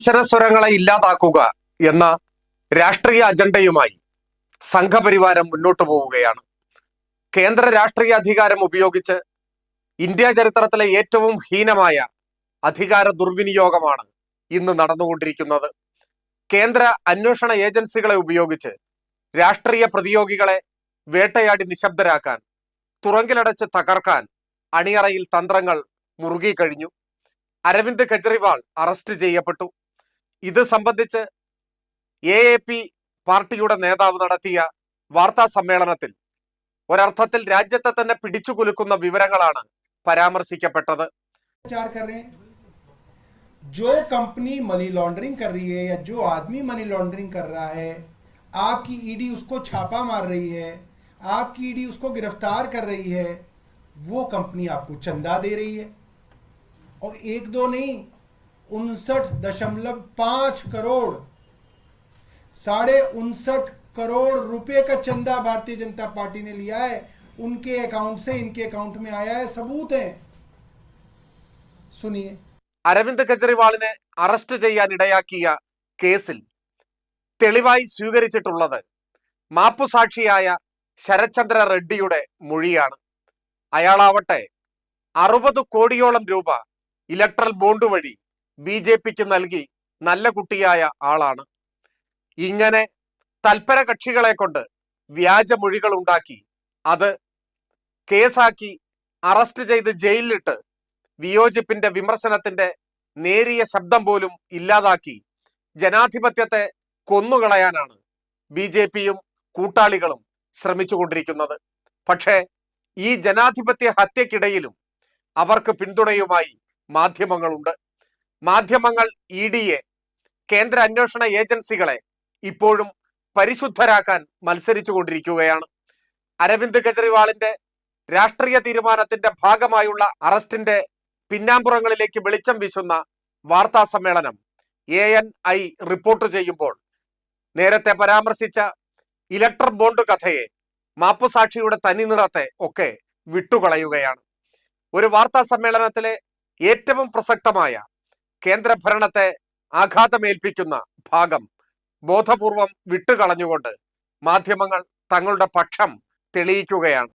അക്ഷരസ്വരങ്ങളെ ഇല്ലാതാക്കുക എന്ന രാഷ്ട്രീയ അജണ്ടയുമായി സംഘപരിവാരം മുന്നോട്ടു പോവുകയാണ്. കേന്ദ്ര രാഷ്ട്രീയ അധികാരം ഉപയോഗിച്ച് ഇന്ത്യ ചരിത്രത്തിലെ ഏറ്റവും ഹീനമായ അധികാര ദുർവിനിയോഗമാണ് ഇന്ന് നടന്നുകൊണ്ടിരിക്കുന്നത്. കേന്ദ്ര അന്വേഷണ ഏജൻസികളെ ഉപയോഗിച്ച് രാഷ്ട്രീയ പ്രതിയോഗികളെ വേട്ടയാടി നിശബ്ദരാക്കാൻ, തുറങ്കിലടച്ച് തകർക്കാൻ അണിയറയിൽ തന്ത്രങ്ങൾ മുറുകിക്കഴിഞ്ഞു. അരവിന്ദ് കെജ്രിവാൾ അറസ്റ്റ് ചെയ്യപ്പെട്ടു. ഇത് സംബന്ധിച്ച് AAP പാർട്ടിയുടെ നേതാവ് നടത്തിയ വാർത്താ സമ്മേളനത്തിൽ ഒരർത്ഥത്തിൽ രാജ്യത്തെ തന്നെ പിടിച്ചുകുലുക്കുന്ന വിവരങ്ങളാണ് പരാമർശിക്കപ്പെട്ടത്. जो कंपनी मनी लॉन्ड्रिंग कर रही है या जो आदमी मनी लॉन्ड्रिंग कर रहा है, आपकी ईडी उसको छापा मार रही है, आपकी ईडी उसको गिरफ्तार कर रही है, वो कंपनी आपको चंदा दे रही है। और एक दो नहीं, 59.5 करोड़, 59.5 करोड़ रुपए का चंदा भारतीय जनता पार्टी ने लिया है। उनके अकाउंट से इनके अकाउंट में आया है, सबूत है, सुनिए। അരവിന്ദ് കെജ്രിവാളിനെ അറസ്റ്റ് ചെയ്യാനിടയാക്കിയ കേസിൽ തെളിവായി സ്വീകരിച്ചിട്ടുള്ളത് മാപ്പുസാക്ഷിയായ ശരത്ചന്ദ്ര റെഡ്ഡിയുടെ മൊഴിയാണ്. അയാളാവട്ടെ 60 കോടിയോളം രൂപ ഇലക്ട്രൽ ബോണ്ട് വഴി BJPക്ക് നൽകി നല്ല കുട്ടിയായ ആളാണ്. ഇങ്ങനെ തൽപര കക്ഷികളെ കൊണ്ട് വ്യാജമൊഴികൾ ഉണ്ടാക്കി അത് കേസാക്കി അറസ്റ്റ് ചെയ്ത് ജയിലിലിട്ട് വിയോജിപ്പിന്റെ വിമർശനത്തിന്റെ നേരിയ ശബ്ദം പോലും ഇല്ലാതാക്കി ജനാധിപത്യത്തെ കൊന്നുകളയാനാണ് BJPയും കൂട്ടാളികളും ശ്രമിച്ചുകൊണ്ടിരിക്കുന്നത്. പക്ഷേ ഈ ജനാധിപത്യ ഹത്യക്കിടയിലും അവർക്ക് പിന്തുണയുമായി മാധ്യമങ്ങളുണ്ട്. മാധ്യമങ്ങൾ EDയെ, കേന്ദ്ര അന്വേഷണ ഏജൻസികളെ ഇപ്പോഴും പരിശുദ്ധരാക്കാൻ മത്സരിച്ചു കൊണ്ടിരിക്കുകയാണ്. അരവിന്ദ് കെജ്രിവാളിന്റെ രാഷ്ട്രീയ തീരുമാനത്തിന്റെ ഭാഗമായുള്ള അറസ്റ്റിന്റെ പിന്നാമ്പുറങ്ങളിലേക്ക് വെളിച്ചം വീശുന്ന വാർത്താ സമ്മേളനം ANI റിപ്പോർട്ട് ചെയ്യുമ്പോൾ നേരത്തെ പരാമർശിച്ച ഇലക്ട്രൽ ബോണ്ട് കഥയെ, മാപ്പുസാക്ഷിയുടെ തനിനിറത്തെ ഒക്കെ വിട്ടുകളയുകയാണ്. ഒരു വാർത്താ സമ്മേളനത്തിലെ ഏറ്റവും പ്രസക്തമായ കേന്ദ്രഭരണത്തെ ആഘാതമേൽപ്പിക്കുന്ന ഭാഗം ബോധപൂർവം വിട്ടുകളഞ്ഞുകൊണ്ട് മാധ്യമങ്ങൾ തങ്ങളുടെ പക്ഷം തെളിയിക്കുകയാണ്.